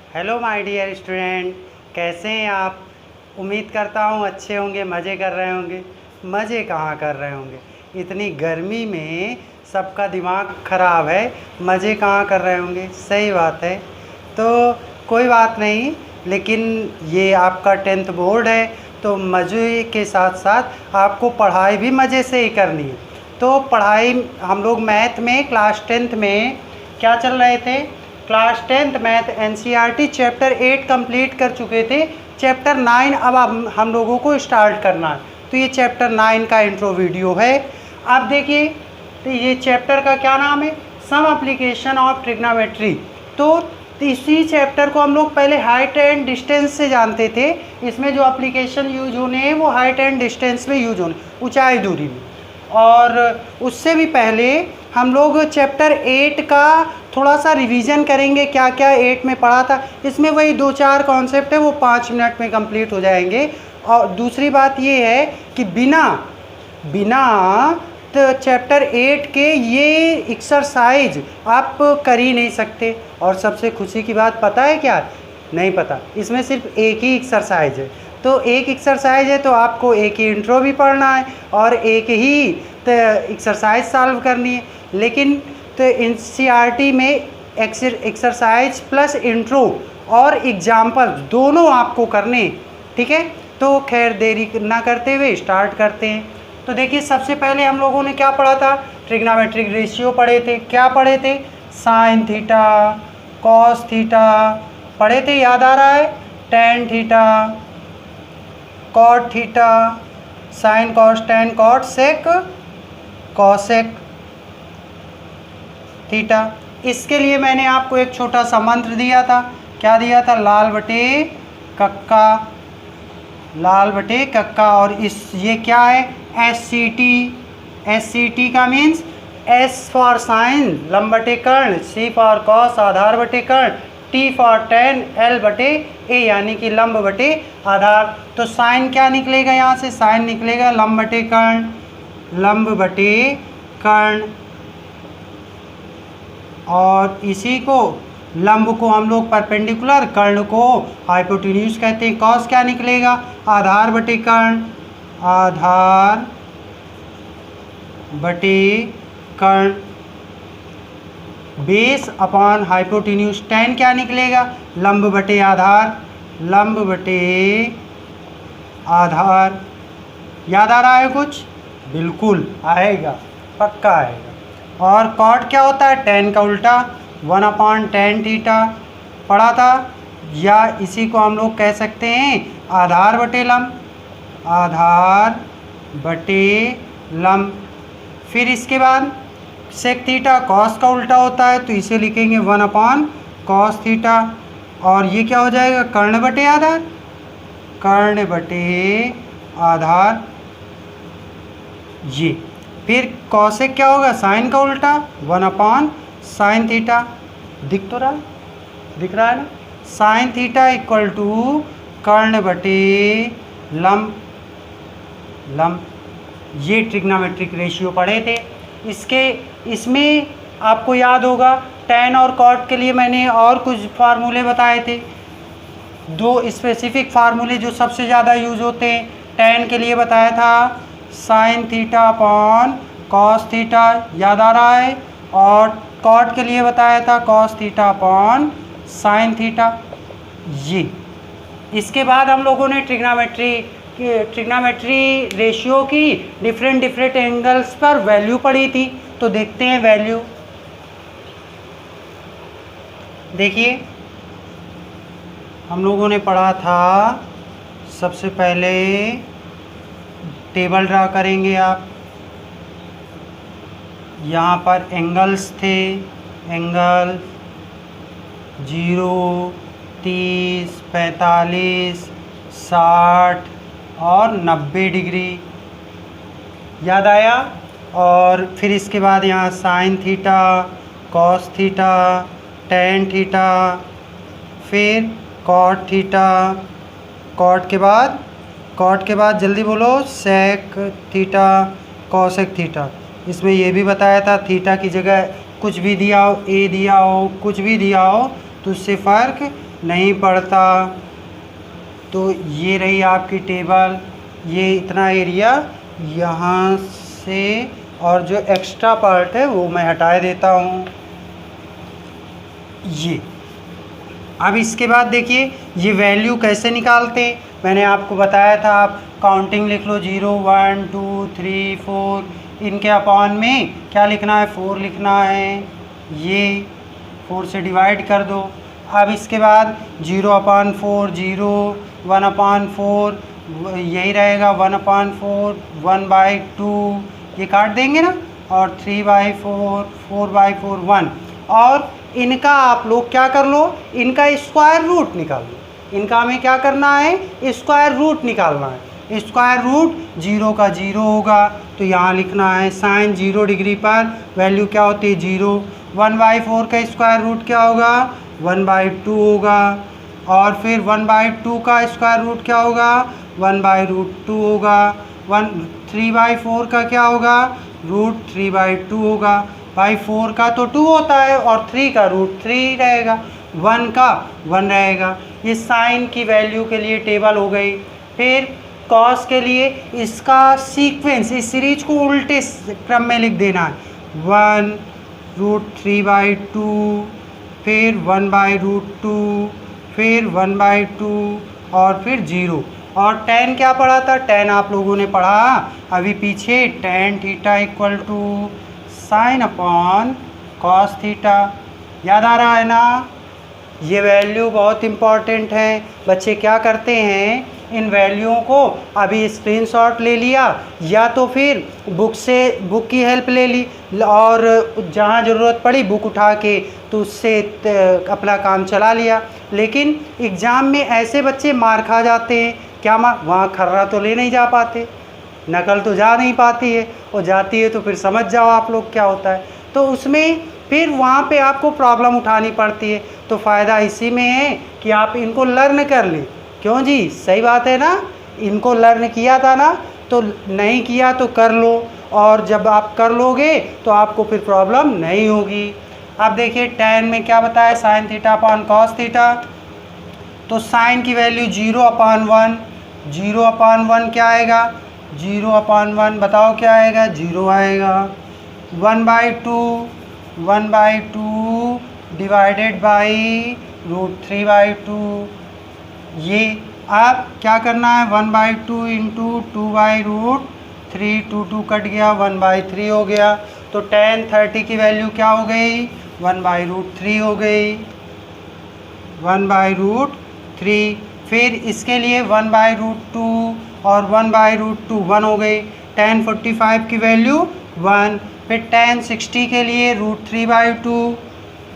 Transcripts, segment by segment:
Hello my dear student, कैसे हैं आप। उम्मीद करता हूँ अच्छे होंगे, मज़े कर रहे होंगे। मज़े कहाँ कर रहे होंगे, इतनी गर्मी में सबका दिमाग ख़राब है। मज़े कहाँ कर रहे होंगे, सही बात है। तो कोई बात नहीं, लेकिन ये आपका 10th बोर्ड है, तो मज़े के साथ साथ आपको पढ़ाई भी मज़े से ही करनी है। तो पढ़ाई हम लोग मैथ में क्लास 10th में क्या चल रहे थे, class 10th math NCERT chapter 8 complete कर चुके थे। चैप्टर 9 अब हम लोगों को स्टार्ट करना है। तो ये चैप्टर 9 का इंट्रो वीडियो है। अब देखिए, तो ये चैप्टर का क्या नाम है, सम एप्लीकेशन ऑफ ट्रिग्नोमेट्री। तो इसी चैप्टर को हम लोग पहले हाइट एंड डिस्टेंस से जानते थे। इसमें जो एप्लीकेशन यूज होने हैं वो हाइट एंड डिस्टेंस में यूज होने, ऊंचाई दूरी में। और उससे भी पहले हम लोग चैप्टर 8 का थोड़ा सा रिवीजन करेंगे, क्या क्या 8 में पढ़ा था। इसमें वही 2-4 कॉन्सेप्ट है, वो 5 मिनट में कंप्लीट हो जाएंगे। और दूसरी बात ये है कि बिना तो चैप्टर 8 के ये एक्सरसाइज आप कर ही नहीं सकते। और सबसे खुशी की बात पता है क्या, नहीं पता, इसमें सिर्फ एक ही एक्सरसाइज है। तो एक एक्सरसाइज है तो आपको एक ही इंट्रो भी पढ़ना है और एक ही एक्सरसाइज सॉल्व करनी है। लेकिन तो एनसीईआरटी में एक्सरसाइज प्लस इंट्रो और एग्जाम्पल दोनों आपको करने, ठीक है। तो खैर देरी ना करते हुए स्टार्ट करते हैं। तो देखिए, सबसे पहले हम लोगों ने क्या पढ़ा था, ट्रिग्नोमेट्रिक रेशियो पढ़े थे। क्या पढ़े थे, साइन थीटा, कॉस थीटा पढ़े थे, याद आ रहा है। Tan theta, cot theta, sine cos tan cot sec cosec theta. इसके लिए मैंने आपको एक छोटा सा मंत्र दिया था। क्या दिया था, लाल बटे कक्का, लाल बटे कक्का। और इस ये क्या है, SCT। SCT का मीन्स S फॉर साइन, लंब बटे कर्ण, C फॉर कॉस, आधार बटे कर्ण, T फॉर टेन, L बटे A यानी कि लंब बटे आधार। तो साइन क्या निकलेगा, यहाँ से साइन निकलेगा लंब बटे कर्ण, लंब बटे कर्ण। और इसी को लंब को हम लोग परपेंडिकुलर, कर्ण को हाइपोटेन्यूज कहते हैं। कॉस क्या निकलेगा, आधार बटे कर्ण, आधार बटे कर्ण। बेस अपॉन हाइपोटेन्यूज, टेन क्या निकलेगा, लंब बटे आधार, लंब बटे आधार। याद आ रहा है कुछ, बिल्कुल आएगा, पक्का आएगा। और कॉट क्या होता है, टेन का उल्टा, 1/tan थीटा पढ़ा था। या इसी को हम लोग कह सकते हैं आधार बटे लंब, आधार बटे लंब। फिर इसके बाद सेक थीटा, कॉस का उल्टा होता है, तो इसे लिखेंगे 1/cos थीटा। और ये क्या हो जाएगा, कर्ण बटे आधार, कर्ण बटे आधार ये। फिर कॉसेक क्या होगा, साइन का उल्टा, 1/sin थीटा। दिख तो रहा है, दिख रहा है ना, साइन थीटा इक्वल टू कर्ण बटे लंब, लंब। ये ट्रिग्नोमेट्रिक रेशियो पढ़े थे। इसमें आपको याद होगा, टेन और कॉट के लिए मैंने और कुछ फार्मूले बताए थे, 2 स्पेसिफिक फार्मूले जो सबसे ज़्यादा यूज होते हैं। टेन के लिए बताया था sine theta upon cos theta, याद आ रहा है। और कॉट के लिए बताया था cos theta upon sine theta ये। इसके बाद हम लोगों ने ट्रिग्नोमेट्री रेशियो की डिफरेंट एंगल्स पर वैल्यू पढ़ी थी। तो देखते हैं वैल्यू। देखिए, हम लोगों ने पढ़ा था, सबसे पहले टेबल ड्रा करेंगे आप। यहाँ पर एंगल्स थे, एंगल 0, 30, 45, 60 और 90 डिग्री, याद आया। और फिर इसके बाद यहाँ sine theta, cos theta, tan theta, फिर कॉट थीटा, कॉट के बाद जल्दी बोलो, सेक थीटा, कॉसेक थीटा। इसमें ये भी बताया था थीटा की जगह कुछ भी दिया हो, ए दिया हो, कुछ भी दिया हो, तो उससे फ़र्क नहीं पढ़ता तो ये रही आपकी टेबल, ये इतना एरिया यहाँ से, और जो एक्स्ट्रा पार्ट है वो मैं हटा देता हूँ ये। अब इसके बाद देखिए ये वैल्यू कैसे निकालते हैं, मैंने आपको बताया था, आप काउंटिंग लिख लो, 0 1 2 3 4, इनके अपॉन में क्या लिखना है, 4 लिखना है, ये 4 से डिवाइड कर दो। अब इसके बाद 0/4 0, 1/4 यही रहेगा, 1/4 1/2, ये काट देंगे ना, और 3/4 4/4 1, और इनका आप लोग क्या कर लो, इनका स्क्वायर रूट निकाल लो। इनका हमें क्या करना है, स्क्वायर रूट निकालना है। स्क्वायर रूट 0 का 0 होगा, तो यहाँ लिखना है साइन 0 डिग्री पर वैल्यू क्या होती है, 0। 1/4 का स्क्वायर रूट क्या होगा, 1/2 होगा, और फिर 1/2 का स्क्वायर रूट क्या होगा, 1/√2 होगा। 3/4 का क्या होगा, √3/2 होगा। भाई 4 का तो 2 होता है और 3 का √3 रहेगा, 1 का 1 रहेगा। ये साइन की वैल्यू के लिए टेबल हो गई। फिर कॉस के लिए इसका सीक्वेंस, इस सीरीज को उल्टे क्रम में लिख देना है, 1 √3/2, फिर 1/√2, फिर 1/2, और फिर 0। और tan क्या पढ़ा था, tan आप लोगों ने पढ़ा अभी पीछे, tan theta equal to sine upon cos theta, याद आ रहा है ना। ये वैल्यू बहुत इम्पॉर्टेंट है। बच्चे क्या करते हैं, इन वैल्यूओं को अभी स्क्रीनशॉट ले लिया, या तो फिर बुक की हेल्प ले ली, और जहाँ ज़रूरत पड़ी बुक उठा के तो उससे अपना काम चला लिया। लेकिन एग्ज़ाम में ऐसे बच्चे मार खा जाते हैं, क्या मार, वहाँ खर्रा तो ले नहीं जा पाते, नकल तो जा नहीं पाती है, और जाती है तो फिर समझ जाओ आप लोग क्या होता है। तो उसमें फिर वहाँ पे आपको प्रॉब्लम उठानी पड़ती है। तो फ़ायदा इसी में है कि आप इनको लर्न कर लें। क्यों जी, सही बात है ना, इनको लर्न किया था ना, तो नहीं किया तो कर लो, और जब आप कर लोगे तो आपको फिर प्रॉब्लम नहीं होगी। अब देखिए tan में क्या बताया, sine theta upon cos theta, तो साइन की वैल्यू 0/1, 0/1 क्या आएगा, 0/1 बताओ क्या आएगा, 0 आएगा। 1/2 डिवाइडेड बाई √3/2, ये अब क्या करना है, 1/2 इंटू 2/√3, 2 कट गया, 1/3 हो गया। तो tan 30 की वैल्यू क्या हो गई, 1/√3 हो गई, 1/√3। फिर इसके लिए 1/√2 और 1/√2 1 हो गई। tan 45 की वैल्यू 1। फिर tan 60 के लिए √3/2,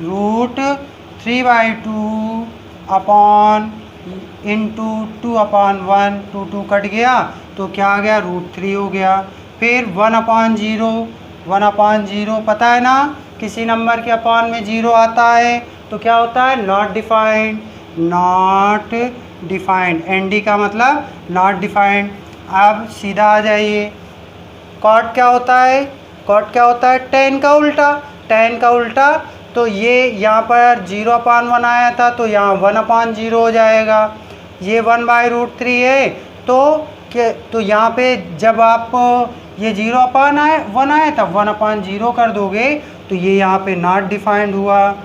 √3/2 अपॉन इंटू 2/1, 2 कट गया तो क्या आ गया, √3 हो गया। फिर 1/0, 1/0 पता है ना, किसी नंबर के अपॉन में 0 आता है तो क्या होता है, not defined, not defined, ND का मतलब नॉट डिफाइंड। अब सीधा आ जाइए, कॉट क्या होता है, कॉट क्या होता है, tan का उल्टा, tan का उल्टा। तो ये यहाँ पर 0/1 आया था तो यहाँ 1/0 हो जाएगा। ये 1/√3 है तो यहाँ पे जब आप ये 0/1 आया था 1/0 कर दोगे तो ये यहाँ पे नॉट डिफाइंड हुआ।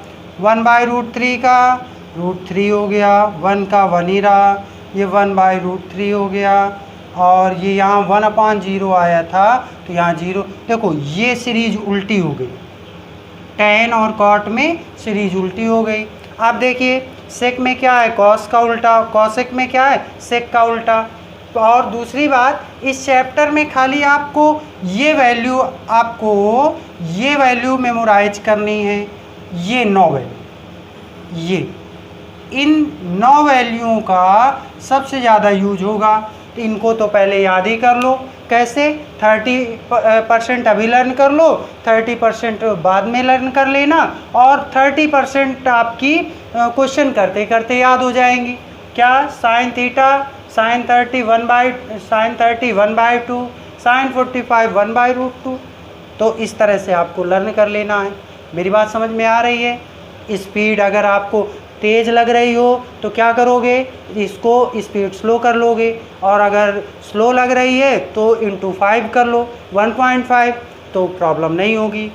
1/√3 का √3 हो गया, 1 का 1 ही रहा, ये 1/√3 हो गया। और ये यहाँ 1/0 आया था तो यहाँ 0, देखो ये सीरीज उल्टी हो गई, tan और cot में सीरीज उल्टी हो गई। अब देखिए सेक में क्या है, कॉस का उल्टा, कॉसेक में क्या है, सेक का उल्टा। और दूसरी बात, इस चैप्टर में खाली आपको ये वैल्यू मेमोराइज करनी है, ये 9 वैल्यू, ये इन 9 वैल्यूओं का सबसे ज़्यादा यूज होगा। इनको तो पहले याद ही कर लो, कैसे, 30% अभी लर्न कर लो, 30% बाद में लर्न कर लेना, और 30% आपकी क्वेश्चन करते करते याद हो जाएंगी। क्या, साइन थीटा, साइन 30 1/2, साइन 45 1/√2। तो इस तरह से आपको लर्न कर लेना है। मेरी बात समझ में आ रही है। स्पीड अगर आपको तेज़ लग रही हो तो क्या करोगे, इसको स्पीड स्लो कर लोगे, और अगर स्लो लग रही है तो इंटू 5 कर लो, 1.5, तो प्रॉब्लम नहीं होगी।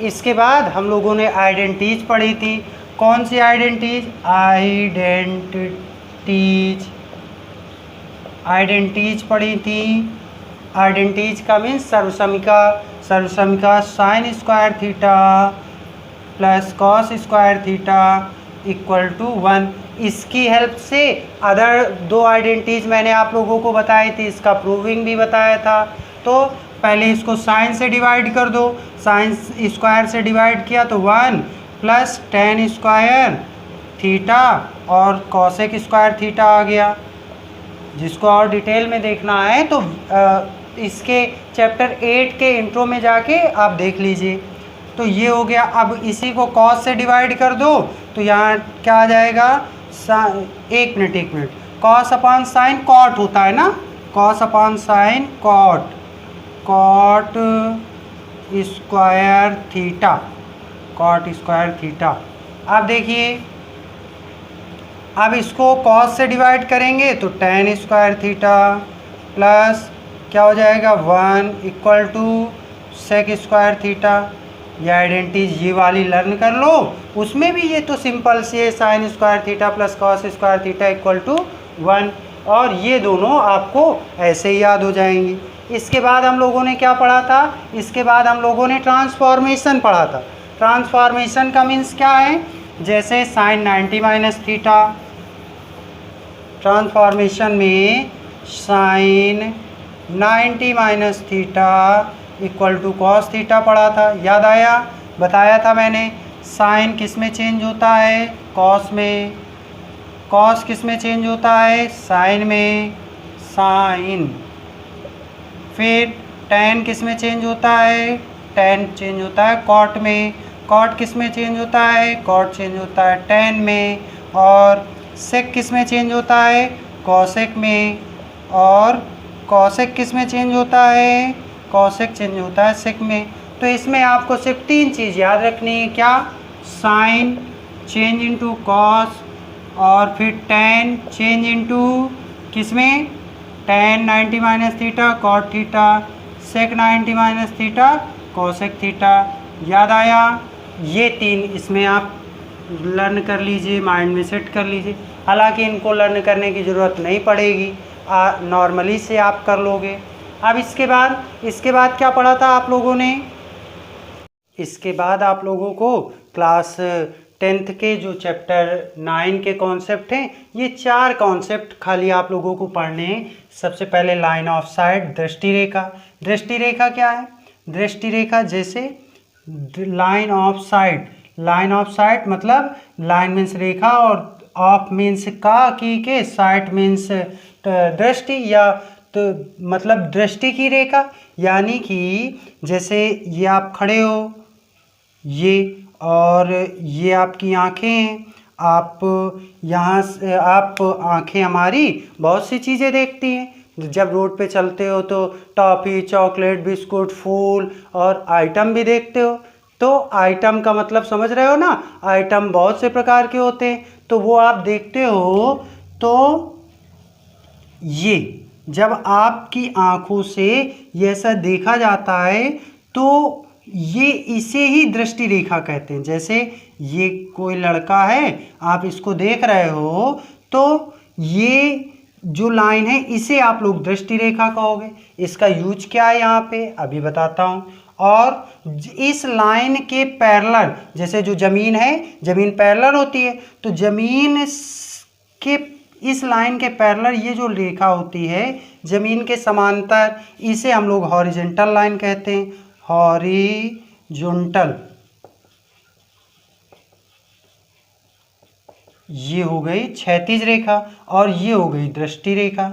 इसके बाद हम लोगों ने आइडेंटिटीज पढ़ी थी। कौन सी आइडेंटिटीज? आइडेंटिटीज पढ़ी थी। आइडेंटिटीज का मीन्स सर्वसमिका। सर्वसमिका sine square theta plus cos square theta equal to 1। इसकी हेल्प से अदर दो आइडेंटिटीज मैंने आप लोगों को बताई थी, इसका प्रूविंग भी बताया था। तो पहले इसको साइन से डिवाइड कर दो, साइन स्क्वायर से डिवाइड किया तो 1 प्लस टेन स्क्वायर थीटा और कॉसेक स्क्वायर थीटा आ गया। जिसको और डिटेल में देखना है तो इसके चैप्टर 8 के इंट्रो में जाके आप देख लीजिए। तो ये हो गया। अब इसी को कॉस से डिवाइड कर दो तो यहाँ क्या आ जाएगा, एक minute, cos upon sine cot होता है ना, cos upon sine cot square theta, cot square theta. अब देखिए, अब इसको कॉस से डिवाइड करेंगे तो टेन स्क्वायर थीटा प्लस क्या हो जाएगा 1 equal to sec square theta. ये आइडेंटिटीज ये वाली लर्न कर लो, उसमें भी ये तो सिंपल सी है, sine square theta plus cos square theta equal to 1, और ये दोनों आपको ऐसे ही याद हो जाएंगी। इसके बाद हम लोगों ने क्या पढ़ा था? इसके बाद हम लोगों ने ट्रांसफॉर्मेशन पढ़ा था। ट्रांसफॉर्मेशन का मीन्स क्या है? जैसे साइन 90 माइनस थीटा, ट्रांसफॉर्मेशन में sine 90 minus theta equal to cos theta पढ़ा था, याद आया? बताया था मैंने। साइन किस में चेंज होता है? कॉस में। कॉस किस में चेंज होता है? साइन में, साइन। फिर टेन किस में चेंज होता है? टेन चेंज होता है कॉट में। कॉट किस में चेंज होता है? कॉट चेंज होता है टेन में। और सेक किस में चेंज होता है? कॉसेक में। और कॉसेक किस में चेंज होता है? कॉसेक चेंज होता है सेक में। तो इसमें आपको सिर्फ 3 चीज़ याद रखनी है। क्या? साइन चेंज इनटू कॉस, और फिर टेन चेंज इनटू किस में? Tan 90 minus theta cot theta, sec 90 minus theta cosec theta. याद आया? ये 3 इसमें आप लर्न कर लीजिए, माइंड में सेट कर लीजिए। हालांकि इनको लर्न करने की ज़रूरत नहीं पड़ेगी, नॉर्मली से आप कर लोगे। अब इसके बाद क्या पढ़ा था आप लोगों ने? इसके बाद आप लोगों को क्लास 10th के जो चैप्टर 9 के कॉन्सेप्ट हैं, ये 4 कॉन्सेप्ट खाली आप लोगों को पढ़ने हैं। सबसे पहले लाइन ऑफ साइट, दृष्टि रेखा। दृष्टि रेखा क्या है? दृष्टि रेखा जैसे line of sight. Line of site मतलब लाइन मीन्स रेखा, और ऑफ मीन्स का, की के, साइट मीन्स दृष्टि, या तो मतलब दृष्टि की रेखा। यानी कि जैसे ये आप खड़े हो, ये, और ये आपकी आँखें हैं। आप यहाँ से, आप आँखें हमारी बहुत सी चीज़ें देखती हैं। जब रोड पे चलते हो तो टॉफ़ी, चॉकलेट, बिस्कुट, फूल और आइटम भी देखते हो। तो आइटम का मतलब समझ रहे हो ना? आइटम बहुत से प्रकार के होते हैं, तो वो आप देखते हो। तो ये जब आपकी आँखों से ये ऐसा देखा जाता है तो ये इसे ही दृष्टि रेखा कहते हैं। जैसे ये कोई लड़का है, आप इसको देख रहे हो, तो ये जो लाइन है इसे आप लोग दृष्टि रेखा कहोगे। इसका यूज क्या है यहाँ पे अभी बताता हूँ। और इस लाइन के पैरेलल, जैसे जो ज़मीन है, ज़मीन पैरेलल होती है, तो ज़मीन के इस लाइन के पैरेलल ये जो रेखा होती है ज़मीन के समांतर, इसे हम लोग हॉरिजॉन्टल लाइन कहते हैं। हॉरिजॉन्टल, ये हो गई क्षैतिज रेखा, और ये हो गई दृष्टि रेखा।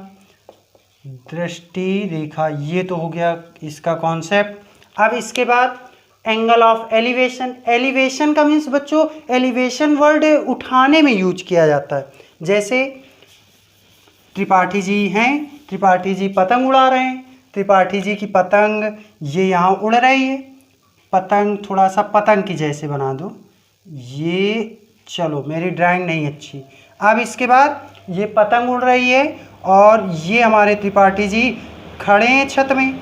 दृष्टि रेखा ये तो हो गया इसका कॉन्सेप्ट। अब इसके बाद एंगल ऑफ एलिवेशन। एलिवेशन का मीन्स बच्चों, एलिवेशन वर्ड उठाने में यूज किया जाता है। जैसे त्रिपाठी जी हैं, त्रिपाठी जी पतंग उड़ा रहे हैं, त्रिपाठी जी की पतंग ये यहाँ उड़ रही है, पतंग थोड़ा सा पतंग की जैसे बना दो। ये चलो मेरी ड्राइंग नहीं अच्छी। अब इसके बाद ये पतंग उड़ रही है और ये हमारे त्रिपाठी जी खड़े हैं छत में।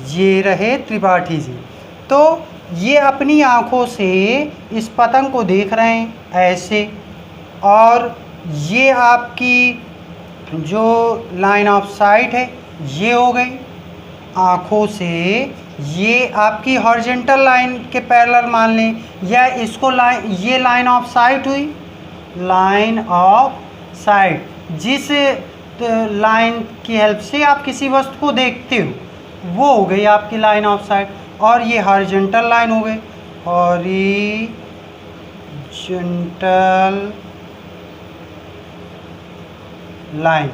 ये रहे त्रिपाठी जी, तो ये अपनी आँखों से इस पतंग को देख रहे हैं ऐसे। और ये आपकी जो लाइन ऑफ साइट है ये हो गई आँखों से। ये आपकी हॉरिजॉन्टल लाइन के पैरेलल मान लें, या इसको ये लाइन ऑफ साइट हुई, लाइन ऑफ साइट। जिस लाइन की हेल्प से आप किसी वस्तु को देखते हो वो हो गई आपकी लाइन ऑफ साइट। और ये हॉरिजॉन्टल लाइन हो गई, हॉरिजॉन्टल लाइन,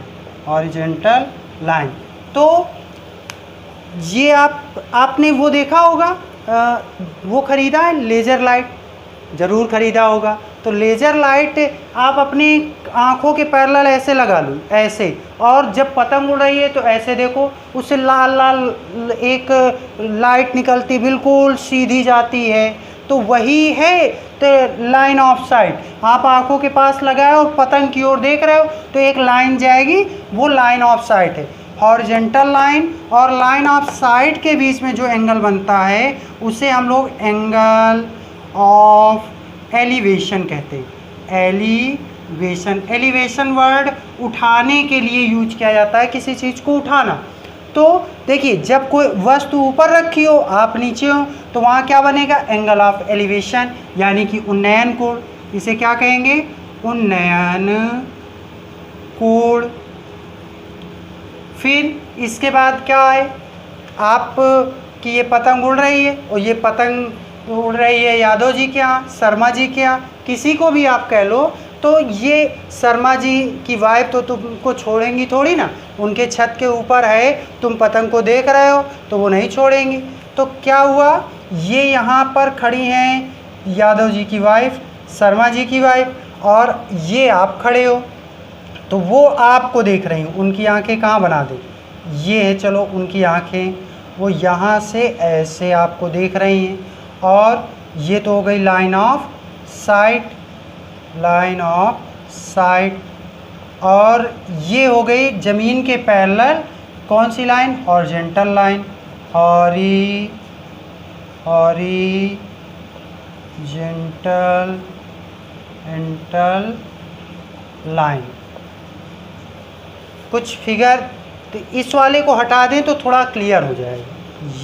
हॉरिजॉन्टल लाइन। तो ये आपने वो देखा होगा, वो ख़रीदा है लेज़र लाइट, ज़रूर ख़रीदा होगा। तो लेज़र लाइट आप अपनी आँखों के पैरेलल ऐसे लगा लो ऐसे, और जब पतंग उड़ रही है तो ऐसे देखो, उससे लाल लाल एक लाइट निकलती बिल्कुल सीधी जाती है, तो वही है तो लाइन ऑफ साइट। आप आँखों के पास लगाए और पतंग की ओर देख रहे हो तो एक लाइन जाएगी, वो लाइन ऑफ साइट है। हॉरिजॉन्टल लाइन और लाइन ऑफ साइट के बीच में जो एंगल बनता है उसे हम लोग एंगल ऑफ एलिवेशन कहते हैं। एलिवेशन, एलिवेशन वर्ड उठाने के लिए यूज किया जाता है, किसी चीज़ को उठाना। तो देखिए जब कोई वस्तु ऊपर रखी हो आप नीचे हो तो वहाँ क्या बनेगा, एंगल ऑफ एलिवेशन, यानी कि उन्नयन कोण। इसे क्या कहेंगे, उन्नयन कोण। फिर इसके बाद क्या है, आप कि ये पतंग उड़ रही है और ये पतंग उड़ रही है यादव जी के यहाँ, शर्मा जी के यहाँ, किसी को भी आप कह लो, तो ये शर्मा जी की वाइफ तो तुमको छोड़ेंगी थोड़ी ना, उनके छत के ऊपर है, तुम पतंग को देख रहे हो तो वो नहीं छोड़ेंगी। तो क्या हुआ, ये यहाँ पर खड़ी हैं यादव जी की वाइफ, शर्मा जी की वाइफ, और ये आप खड़े हो तो वो आपको देख रही हैं। उनकी आंखें कहाँ बना दे, ये है, चलो उनकी आंखें वो यहाँ से ऐसे आपको देख रही हैं। और ये तो हो गई line of sight, line of sight. और ये हो गई ज़मीन के पैरेलल कौन सी line, horizontal line, horizontal line. कुछ फिगर तो इस वाले को हटा दें तो थोड़ा क्लियर हो जाएगा।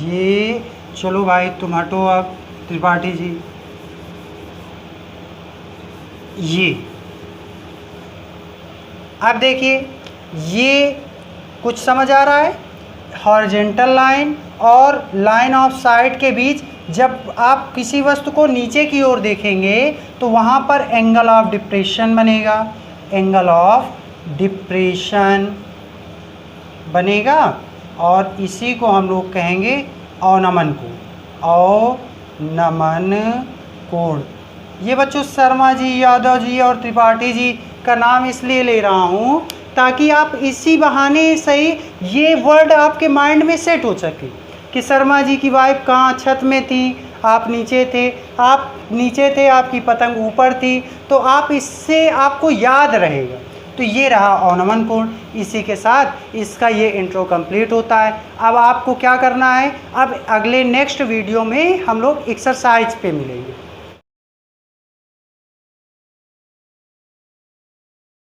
ये चलो भाई तुम हटो अब त्रिपाठी जी। ये अब देखिए ये कुछ समझ आ रहा है, हॉरिजॉन्टल लाइन और लाइन ऑफ साइट के बीच जब आप किसी वस्तु को नीचे की ओर देखेंगे तो वहाँ पर एंगल ऑफ डिप्रेशन बनेगा, एंगल ऑफ डिप्रेशन बनेगा। और इसी को हम लोग कहेंगे अवनमन कोण, अवनमन कोण। ये बच्चों शर्मा जी, यादव जी और त्रिपाठी जी का नाम इसलिए ले रहा हूँ ताकि आप इसी बहाने सही ये वर्ड आपके माइंड में सेट हो सके कि शर्मा जी की वाइफ कहाँ छत में थी, आप नीचे थे, आप नीचे थे, आपकी पतंग ऊपर थी, तो आप इससे आपको याद रहेगा। तो ये रहा अवनमन कोण। इसी के साथ इसका ये इंट्रो कंप्लीट होता है। अब आपको क्या करना है, अब अगले नेक्स्ट वीडियो में हम लोग एक्सरसाइज पे मिलेंगे।